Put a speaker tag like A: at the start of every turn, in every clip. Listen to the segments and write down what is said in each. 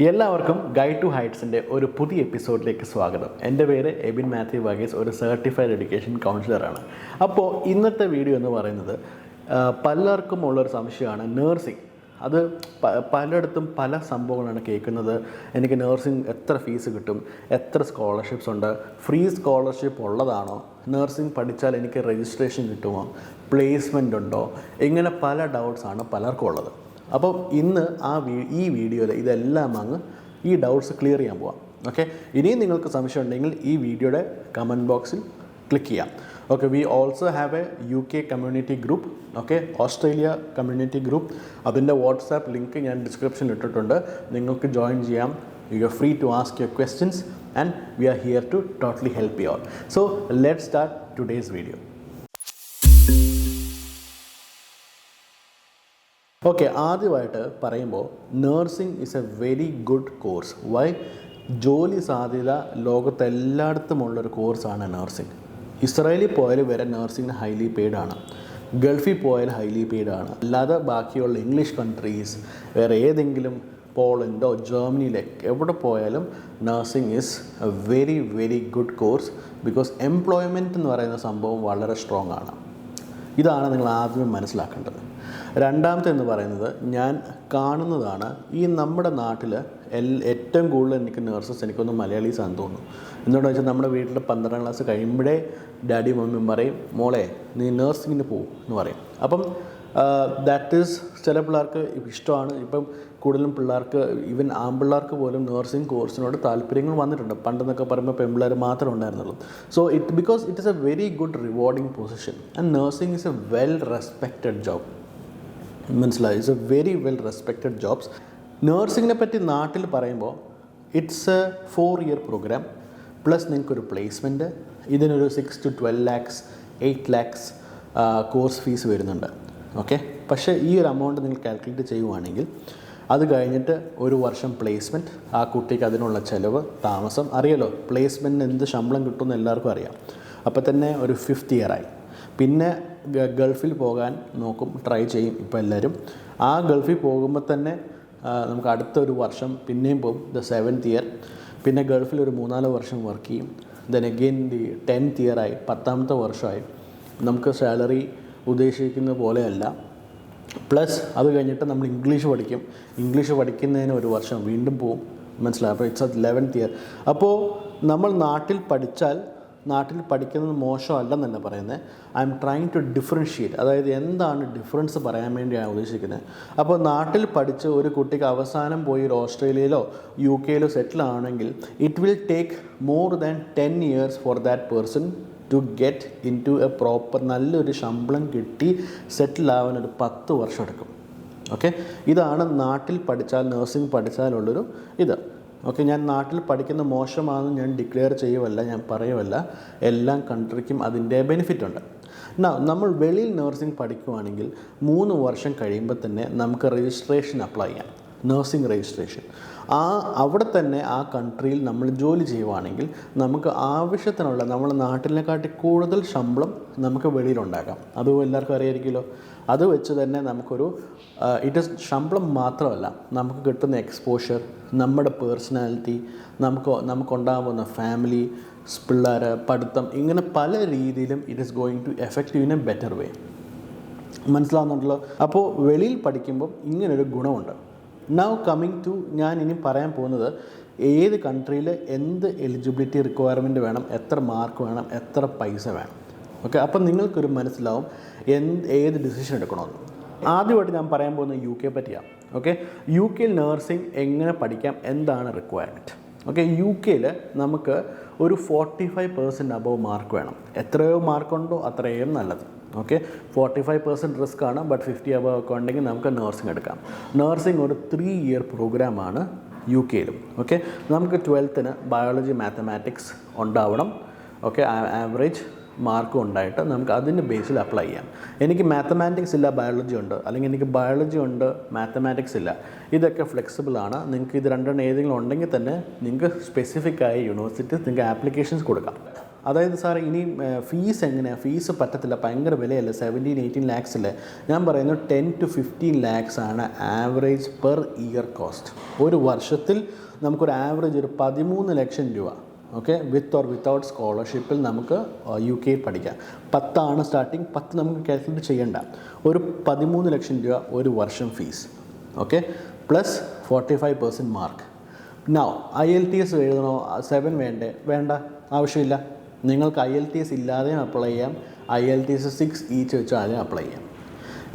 A: എല്ലാവർക്കും guide to ഹൈറ്റ്സിൻ്റെ ഒരു പുതിയ എപ്പിസോഡിലേക്ക് സ്വാഗതം. എൻ്റെ പേര് എബിൻ മാത്യു വർഗീസ്, ഒരു സർട്ടിഫൈഡ് എഡ്യൂക്കേഷൻ കൗൺസിലറാണ്. അപ്പോൾ ഇന്നത്തെ വീഡിയോ എന്ന് പറയുന്നത് പലർക്കും ഉള്ളൊരു സംശയമാണ് നേഴ്സിംഗ്. അത് പലയിടത്തും പല സംഭവങ്ങളാണ് കേൾക്കുന്നത്. എനിക്ക് നേഴ്സിംഗ് എത്ര ഫീസ് കിട്ടും, എത്ര സ്കോളർഷിപ്സ് ഉണ്ട്, ഫ്രീ സ്കോളർഷിപ്പ് ഉള്ളതാണോ, നേഴ്സിംഗ് പഠിച്ചാൽ എനിക്ക് രജിസ്ട്രേഷൻ കിട്ടുമോ, പ്ലേസ്മെൻ്റ് ഉണ്ടോ, ഇങ്ങനെ പല ഡൗട്ട്സാണ് പലർക്കും ഉള്ളത്. അപ്പോൾ ഇന്ന് ഈ വീഡിയോയിൽ ഇതെല്ലാം ഈ ഡൗട്ട്സ് ക്ലിയർ ചെയ്യാൻ പോവാം. ഓക്കെ, ഇനിയും നിങ്ങൾക്ക് സംശയം ഉണ്ടെങ്കിൽ ഈ വീഡിയോയുടെ കമൻറ്റ് ബോക്സിൽ ക്ലിക്ക് ചെയ്യാം. Okay, we also have a UK community group, okay, Australia community group. അതിൻ്റെ വാട്സാപ്പ് ലിങ്ക് ഞാൻ ഡിസ്ക്രിപ്ഷനിൽ ഇട്ടിട്ടുണ്ട്. നിങ്ങൾക്ക് ജോയിൻ ചെയ്യാം. You are free to ask your questions and we are here to totally help you all. So let's start today's video. Okay, ആദ്യമായിട്ട് പറയുമ്പോൾ nursing is a very good course. Why? ജോലി സാധ്യത ലോകത്തെല്ലായിടത്തുമുള്ളൊരു കോഴ്സാണ് നേഴ്സിംഗ്. ഇസ്രായേലിൽ പോയാൽ വരെ nursing highly പെയ്ഡാണ്, ഗൾഫിൽ പോയാൽ ഹൈലി പെയ്ഡാണ്. അല്ലാതെ ബാക്കിയുള്ള ഇംഗ്ലീഷ് കൺട്രീസ്, വേറെ ഏതെങ്കിലും പോളണ്ടോ ജർമ്മനിയിലെ എവിടെ പോയാലും nursing is a very very good course. Because employment എന്ന് പറയുന്ന സംഭവം വളരെ സ്ട്രോങ് ആണ്. ഇതാണ് നിങ്ങൾ ആദ്യം മനസ്സിലാക്കേണ്ടത്. രണ്ടാമത്തെ എന്ന് പറയുന്നത്, ഞാൻ കാണുന്നതാണ് ഈ നമ്മുടെ നാട്ടിൽ ഏറ്റവും കൂടുതൽ എനിക്ക് നേഴ്സസ് എനിക്കൊന്ന് മലയാളീസാണെന്ന് തോന്നുന്നു. എന്തുകൊണ്ടെന്ന് വെച്ചാൽ നമ്മുടെ വീട്ടിൽ 12ാം ക്ലാസ് കഴിയുമ്പോഴേ ഡാഡി മമ്മിയും പറയും, മോളെ നീ നേഴ്സിങ്ങിന് പോകും എന്ന് പറയും. അപ്പം ദാറ്റ് ഈസ് ചില പിള്ളേർക്ക് ഇഷ്ടമാണ്. ഇപ്പം കൂടുതലും പിള്ളേർക്ക്, ഈവൻ ആൺപിള്ളേർക്ക് പോലും നേഴ്സിംഗ് കോഴ്സിനോട് താല്പര്യങ്ങൾ വന്നിട്ടുണ്ട്. പണ്ടെന്നൊക്കെ പറയുമ്പോൾ പെൺപിള്ളേർ മാത്രമേ ഉണ്ടായിരുന്നുള്ളൂ. So because it is a very good rewarding position and nursing is a well respected job. മനസ്സിലായി? It's a very well respected jobs. നേഴ്സിങ്ങിനെ പറ്റി നാട്ടിൽ പറയുമ്പോൾ it's a 4-year program plus നിങ്ങൾക്കൊരു പ്ലേസ്മെൻറ്റ്. ഇതിനൊരു 6 to 12 lakhs 8 lakhs course fees വരുന്നുണ്ട്. Okay, പക്ഷേ ഈ ഒരു എമൗണ്ട് നിങ്ങൾ കാൽക്കുലേറ്റ് ചെയ്യുവാണെങ്കിൽ അത് കഴിഞ്ഞിട്ട് ഒരു വർഷം പ്ലേസ്മെൻറ്റ്, ആ കുട്ടിക്ക് അതിനുള്ള ചിലവ്, താമസം. അറിയാലോ പ്ലേസ്മെൻറ്റിന് എന്ത് ശമ്പളം കിട്ടുമെന്ന് എല്ലാവർക്കും അറിയാം. അപ്പോൾ തന്നെ ഒരു 5th year ആയി. പിന്നെ ഗൾഫിൽ പോകാൻ നോക്കും, ട്രൈ ചെയ്യും ഇപ്പോൾ എല്ലാവരും. ആ ഗൾഫിൽ പോകുമ്പോൾ തന്നെ നമുക്ക് അടുത്തൊരു വർഷം പിന്നെയും പോകും, 7th year. പിന്നെ ഗൾഫിൽ ഒരു 3-4 വർഷം വർക്ക് ചെയ്യും. ദെൻ അഗെയിൻ 10th year ആയി, 10ാമത്തെ വർഷമായി. നമുക്ക് സാലറി ഉദ്ദേശിക്കുന്ന പോലെയല്ല. പ്ലസ് അത് കഴിഞ്ഞിട്ട് നമ്മൾ ഇംഗ്ലീഷ് പഠിക്കും. ഇംഗ്ലീഷ് പഠിക്കുന്നതിന് ഒരു വർഷം വീണ്ടും പോവും. മനസ്സിലായി? അപ്പോൾ ഇറ്റ്സ് 11th year. അപ്പോൾ നമ്മൾ നാട്ടിൽ പഠിക്കുന്നത് മോശമല്ലെന്നല്ല പറയുന്നത്. I'm trying to differentiate. അതായത് എന്താണ് ഡിഫറൻസ് പറയാൻ വേണ്ടിയാണ് ഉദ്ദേശിക്കുന്നത്. അപ്പോൾ നാട്ടിൽ പഠിച്ച് ഒരു കുട്ടിക്ക് അവസാനം പോയി ഒരു ഓസ്ട്രേലിയയിലോ UK സെറ്റിൽ ആണെങ്കിൽ it will take more than 10 years for that person to get in to a proper നല്ലൊരു ശമ്പളം കിട്ടി സെറ്റിൽ ആവാൻ ഒരു 10 വർഷം എടുക്കും. ഓക്കെ, ഇതാണ് നാട്ടിൽ പഠിച്ചാൽ, നേഴ്സിംഗ് പഠിച്ചാലുള്ളൊരു ഇത്. ഓക്കെ, ഞാൻ നാട്ടിൽ പഠിക്കുന്ന മോശമാണെന്ന് ഞാൻ ഡിക്ലെയർ ചെയ്യുമല്ല, ഞാൻ പറയുമല്ല. എല്ലാ കൺട്രിക്കും അതിൻ്റെ ബെനിഫിറ്റ് ഉണ്ട്. നമ്മൾ വെളിയിൽ നേഴ്സിംഗ് പഠിക്കുവാണെങ്കിൽ 3 വർഷം കഴിയുമ്പോൾ തന്നെ നമുക്ക് രജിസ്ട്രേഷൻ അപ്ലൈ ചെയ്യാം, നേഴ്സിംഗ് രജിസ്ട്രേഷൻ. അവിടെ തന്നെ ആ കൺട്രിയിൽ നമ്മൾ ജോലി ചെയ്യുവാണെങ്കിൽ നമുക്ക് ആവശ്യത്തിനുള്ള നമ്മുടെ നാട്ടിനെക്കാട്ടി കൂടുതൽ ശമ്പളം നമുക്ക് വെളിയിലുണ്ടാക്കാം. അതും എല്ലാവർക്കും അറിയായിരിക്കുമല്ലോ. അത് വെച്ച് തന്നെ നമുക്കൊരു ഇറ്റ് ഈസ് ശമ്പളം മാത്രമല്ല, നമുക്ക് കിട്ടുന്ന എക്സ്പോഷർ, നമ്മുടെ പേഴ്സണാലിറ്റി, നമുക്കുണ്ടാകുന്ന ഫാമിലി, പിള്ളേർ, പഠിത്തം, ഇങ്ങനെ പല രീതിയിലും it is going to affect you in a better way. മനസ്സിലാവുന്നുണ്ടല്ലോ? അപ്പോൾ വെളിയിൽ പഠിക്കുമ്പം ഇങ്ങനൊരു ഗുണമുണ്ട്. നൗ കമ്മിങ് ടു, ഞാൻ ഇനി പറയാൻ പോകുന്നത് ഏത് കൺട്രിയിൽ എന്ത് എലിജിബിലിറ്റി റിക്വയർമെൻറ്റ് വേണം, എത്ര മാർക്ക് വേണം, എത്ര പൈസ വേണം. ഓക്കെ, അപ്പം നിങ്ങൾക്കൊരു മനസ്സിലാവും ഏത് ഡിസിഷൻ എടുക്കണമെന്ന്. ആദ്യമായിട്ട് ഞാൻ പറയാൻ പോകുന്നത് UK പറ്റിയാണ്. ഓക്കെ, UK നേഴ്സിംഗ് എങ്ങനെ പഠിക്കാം, എന്താണ് റിക്വയർമെൻറ്റ്. ഓക്കെ, UK നമുക്ക് ഒരു 45% അബവ് മാർക്ക് വേണം. എത്രയോ മാർക്കുണ്ടോ അത്രയും നല്ലത്. ഓക്കെ, 45% റിസ്ക് ആണ്, ബട്ട് 50 അബവ് ഒക്കെ ഉണ്ടെങ്കിൽ നമുക്ക് നേഴ്സിംഗ് എടുക്കാം. നേഴ്സിംഗ് ഒരു 3-year പ്രോഗ്രാമാണ് UK. ഓക്കെ, നമുക്ക് 12th ബയോളജി മാത്തമാറ്റിക്സ് ഉണ്ടാവണം. ഓക്കെ, ആവറേജ് മാർക്കും ഉണ്ടായിട്ട് നമുക്ക് അതിൻ്റെ ബേസിൽ അപ്ലൈ ചെയ്യാം. എനിക്ക് മാത്തമാറ്റിക്സ് ഇല്ല, ബയോളജി ഉണ്ട്, അല്ലെങ്കിൽ എനിക്ക് ബയോളജി ഉണ്ട്, മാത്തമാറ്റിക്സ് ഇല്ല, ഇതൊക്കെ ഫ്ലെക്സിബിളാണ്. നിങ്ങൾക്ക് ഇത് രണ്ടെണ്ണം ഏതെങ്കിലും ഉണ്ടെങ്കിൽ തന്നെ നിങ്ങൾക്ക് സ്പെസിഫിക് ആയ യൂണിവേഴ്സിറ്റീസ് നിങ്ങൾക്ക് ആപ്ലിക്കേഷൻസ് കൊടുക്കാം. അതായത് സാറേ ഇനി ഫീസ് എങ്ങനെയാണ്? ഫീസ് പറ്റത്തില്ല, ഭയങ്കര വിലയല്ലേ, 17-18 lakhs അല്ലേ? ഞാൻ പറയുന്നത് 10 to 15 lakhs ആണ് ആവറേജ് പെർ ഇയർ കോസ്റ്റ്. ഒരു വർഷത്തിൽ നമുക്കൊരു ആവറേജ് ഒരു 13 ലക്ഷം രൂപ, ഓക്കെ, വിത്ത് ഓർ വിത്തൗട്ട് സ്കോളർഷിപ്പിൽ നമുക്ക് UK പഠിക്കാം. 10 സ്റ്റാർട്ടിങ്, 10 നമുക്ക് കാൽക്കുലേറ്റ് ചെയ്യേണ്ട. ഒരു 13 ലക്ഷം രൂപ ഒരു വർഷം fees, okay, plus 45% mark. Now IELTS എഴുതണോ? 7 വേണ്ട, ആവശ്യമില്ല. നിങ്ങൾക്ക് IELTS ഇല്ലാതെയും അപ്ലൈ ചെയ്യാം, IELTS 6 ഈച്ച് വെച്ചാലും അപ്ലൈ ചെയ്യാം.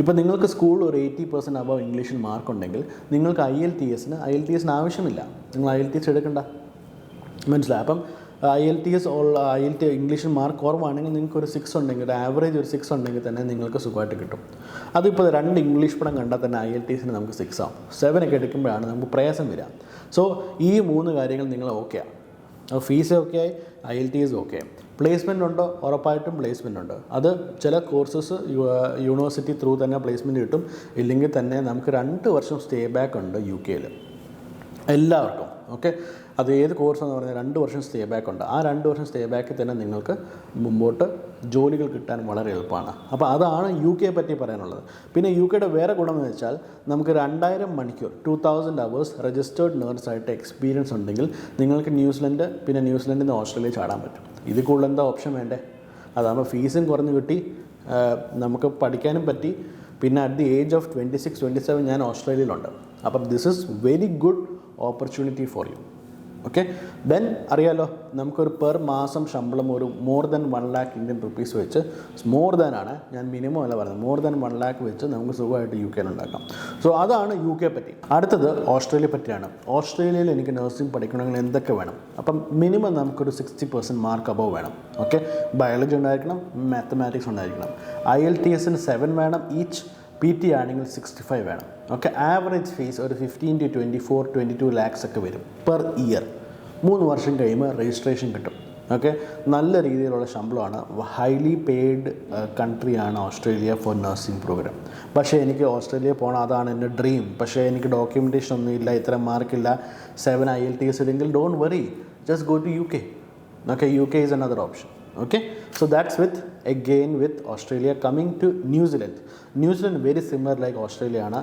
A: ഇപ്പോൾ നിങ്ങൾക്ക് സ്കൂളിൽ ഒരു 80% അബവ് ഇംഗ്ലീഷിൽ മാർക്ക് ഉണ്ടെങ്കിൽ നിങ്ങൾക്ക് IELTS ആവശ്യമില്ല, നിങ്ങൾ IELTS എടുക്കണ്ട, മനസ്സിലായി? അപ്പം IELTS ഇംഗ്ലീഷിൽ മാർക്ക് കുറവാണെങ്കിൽ നിങ്ങൾക്ക് ഒരു 6 ഉണ്ടെങ്കിൽ, ഒരു ആവറേജ് ഒരു 6 ഉണ്ടെങ്കിൽ തന്നെ നിങ്ങൾക്ക് സുഖമായിട്ട് കിട്ടും. അതിപ്പോൾ 2 ഇംഗ്ലീഷ് പടം കണ്ടാൽ തന്നെ IELTS നമുക്ക് 6 ആവും. 7 ഒക്കെ എടുക്കുമ്പോഴാണ് നമുക്ക് പ്രയാസം വരിക. സോ ഈ 3 കാര്യങ്ങൾ നിങ്ങൾ ഓക്കെയാണ്. ഫീസ് ഓക്കെ ആയി, IELTS ഓക്കെ ആയി. പ്ലേസ്മെൻ്റ് ഉണ്ടോ? ഉറപ്പായിട്ടും പ്ലേസ്മെൻ്റ് ഉണ്ട്. അത് ചില കോഴ്സസ് യൂണിവേഴ്സിറ്റി ത്രൂ തന്നെ പ്ലേസ്മെൻറ്റ് കിട്ടും. ഇല്ലെങ്കിൽ തന്നെ നമുക്ക് 2 വർഷം സ്റ്റേ ബാക്ക് ഉണ്ട് UK എല്ലാവർക്കും, ഓക്കെ. അത് ഏത് കോഴ്സാണെന്ന് പറഞ്ഞാൽ 2 വർഷം സ്റ്റേ ബാക്ക് ഉണ്ട്. ആ 2 വർഷം സ്റ്റേ ബാക്കിൽ തന്നെ നിങ്ങൾക്ക് മുമ്പോട്ട് ജോലികൾ കിട്ടാൻ വളരെ എളുപ്പമാണ്. അപ്പോൾ അതാണ് UK പറ്റി പറയാനുള്ളത്. പിന്നെ UK വേറെ ഗുണമെന്ന് വെച്ചാൽ നമുക്ക് 2000 മണിക്കൂർ 2000 hours രജിസ്റ്റേർഡ് നേഴ്സായിട്ട് എക്സ്പീരിയൻസ് ഉണ്ടെങ്കിൽ നിങ്ങൾക്ക് ന്യൂസിലൻഡ്, പിന്നെ ന്യൂസിലൻഡിൽ നിന്ന് ഓസ്ട്രേലിയ ചാടാൻ പറ്റും. ഇതിൽ കൂടുതൽ എന്താ ഓപ്ഷൻ വേണ്ടേ? അതാകുമ്പോൾ ഫീസും കുറഞ്ഞ് കിട്ടി, നമുക്ക് പഠിക്കാനും പറ്റി. പിന്നെ അറ്റ് ദി ഏജ് ഓഫ് 26-27 ഞാൻ ഓസ്ട്രേലിയയിലുണ്ട്. അപ്പം this is very good opportunity for you, okay. Then അറിയാലോ, നമുക്കൊരു പെർ മാസം ശമ്പളം ഒരു more than 1 lakh Indian rupees വെച്ച്, മോർ ദാൻ ആണ്, ഞാൻ മിനിമം അല്ല പറയുന്നത്, മോർ ദാൻ 1 lakh വെച്ച് നമുക്ക് സുഖമായിട്ട് UK ഉണ്ടാക്കാം. സോ അതാണ് UK പറ്റി. അടുത്തത് ഓസ്ട്രേലിയ പറ്റിയാണ്. ഓസ്ട്രേലിയയിൽ എനിക്ക് നഴ്സിംഗ് പഠിക്കണമെങ്കിൽ എന്തൊക്കെ വേണം? അപ്പം മിനിമം നമുക്കൊരു 60% മാർക്ക് അബവ് വേണം, ഓക്കെ. ബയോളജി ഉണ്ടായിരിക്കണം, മാത്തമാറ്റിക്സ് ഉണ്ടായിരിക്കണം. IELTS 7 വേണം ഈച്ച്. PT ആണെങ്കിൽ 65 വേണം, ഓക്കെ. ആവറേജ് ഫീസ് ഒരു 15 to 22 lakhs ഒക്കെ വരും പെർ ഇയർ. 3 വർഷം കഴിയുമ്പോൾ രജിസ്ട്രേഷൻ കിട്ടും, ഓക്കെ. നല്ല രീതിയിലുള്ള ശമ്പളമാണ്. ഹൈലി പെയ്ഡ് കൺട്രിയാണ് ഓസ്ട്രേലിയ ഫോർ നഴ്സിംഗ് പ്രോഗ്രാം. പക്ഷേ എനിക്ക് ഓസ്ട്രേലിയ പോകണം, അതാണ് എൻ്റെ ഡ്രീം. പക്ഷേ എനിക്ക് ഡോക്യുമെൻറ്റേഷൻ ഒന്നും ഇല്ല, ഇത്ര മാർക്കില്ല, 7 IELTS ഇല്ലെങ്കിൽ don't worry, just go to UK, okay. UK is another option, okay. So that's with Australia. Coming to New Zealand very similar like Australia ആണ്.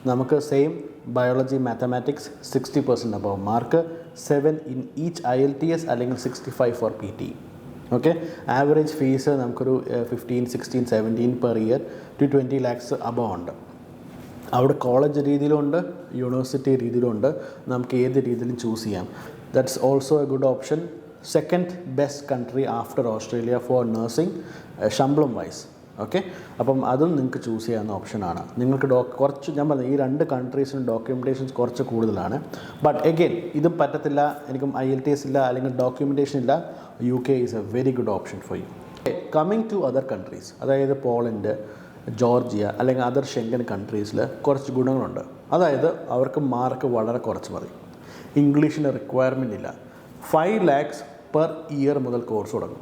A: നമുക്ക് same biology, mathematics 60% above mark, 7 in each IELTS അല്ലെങ്കിൽ 65 for PT, okay. Average fees നമുക്കൊരു 15, 16, 17 per year to 20 lakhs above ഉണ്ട്. അവിടെ college രീതിയിലുണ്ട്, university രീതിയിലുണ്ട്, നമുക്ക് ഏത് രീതിയിലും ചൂസ് ചെയ്യാം. That's also a good option. Second best country after Australia for nursing ശമ്പളം വൈസ്, ഓക്കെ. അപ്പം അതും നിങ്ങൾക്ക് ചൂസ് ചെയ്യാവുന്ന ഓപ്ഷനാണ്. നിങ്ങൾക്ക് കുറച്ച്, ഞാൻ പറഞ്ഞത് ഈ 2 കൺട്രീസിനും ഡോക്യുമെൻറ്റേഷൻസ് കുറച്ച് കൂടുതലാണ്. ബട്ട് എഗെയിൻ ഇതും പറ്റത്തില്ല, എനിക്കും IELTS ഇല്ല അല്ലെങ്കിൽ ഡോക്യുമെൻറ്റേഷൻ ഇല്ല, UK is a very good option for you. Coming to other countries, അതായത് പോളണ്ട്, ജോർജിയ അല്ലെങ്കിൽ അതർ ഷെങ്കൻ കൺട്രീസിൽ കുറച്ച് ഗുണങ്ങളുണ്ട്. അതായത് അവർക്ക് മാർക്ക് വളരെ കുറച്ച് മതി, ഇംഗ്ലീഷിന് റിക്വയർമെൻ്റ് ഇല്ല. 5 lakhs പെർ ഇയർ മുതൽ കോഴ്സ് തുടങ്ങും,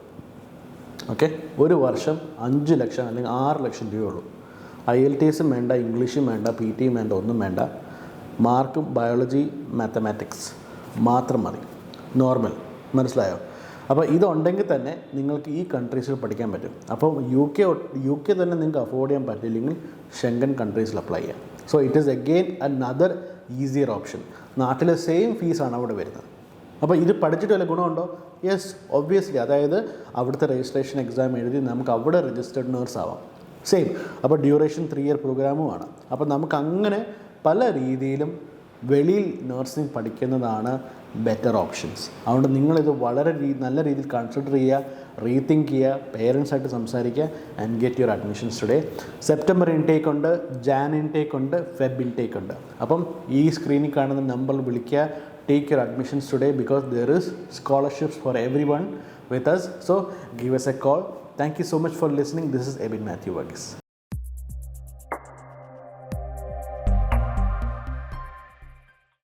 A: ഓക്കെ. ഒരു വർഷം 5 ലക്ഷം അല്ലെങ്കിൽ 6 ലക്ഷം രൂപയുള്ളൂ. IELTS വേണ്ട, ഇംഗ്ലീഷും വേണ്ട, PT വേണ്ട, ഒന്നും വേണ്ട. മാർക്കും ബയോളജി, മാത്തമാറ്റിക്സ് മാത്രം മതി, നോർമൽ, മനസ്സിലായോ? അപ്പോൾ ഇതുണ്ടെങ്കിൽ തന്നെ നിങ്ങൾക്ക് ഈ കൺട്രീസിൽ പഠിക്കാൻ പറ്റും. അപ്പോൾ UK തന്നെ നിങ്ങൾക്ക് അഫോർഡ് ചെയ്യാൻ പറ്റില്ലെങ്കിൽ ഷെങ്കൻ കൺട്രീസിൽ അപ്ലൈ ചെയ്യാം. So it is again another easier option. നാട്ടിലെ സെയിം ഫീസാണ് അവിടെ വരുന്നത്. അപ്പോൾ ഇത് പഠിച്ചിട്ട് വല്ല ഗുണമുണ്ടോ? Yes, obviously. അതായത് അവിടുത്തെ രജിസ്ട്രേഷൻ എക്സാം എഴുതി നമുക്ക് അവിടെ രജിസ്റ്റേർഡ് നേഴ്സ് ആവാം, സെയിം. അപ്പോൾ ഡ്യൂറേഷൻ 3 year പ്രോഗ്രാമുമാണ്. അപ്പോൾ നമുക്ക് അങ്ങനെ പല രീതിയിലും വെളിയിൽ നഴ്സിംഗ് പഠിക്കുന്നതാണ് ബെറ്റർ ഓപ്ഷൻസ്. അതുകൊണ്ട് നിങ്ങളിത് വളരെ നല്ല രീതിയിൽ കൺസിഡർ ചെയ്യുക, റീതിങ്ക് ചെയ്യുക, പേരൻസായിട്ട് സംസാരിക്കുക and get your admissions today. September intake ഉണ്ട്, ജാൻ ഇൻടേക്ക് ഉണ്ട്, ഫെബ് ഇൻടേക്ക് ഉണ്ട്. അപ്പം ഈ സ്ക്രീനിൽ കാണുന്ന നമ്പറിൽ വിളിക്കുക. Take your admissions today because there is scholarships for everyone with us. So give us a call. Thank you so much for listening. This is Ebin Matthew Varghese.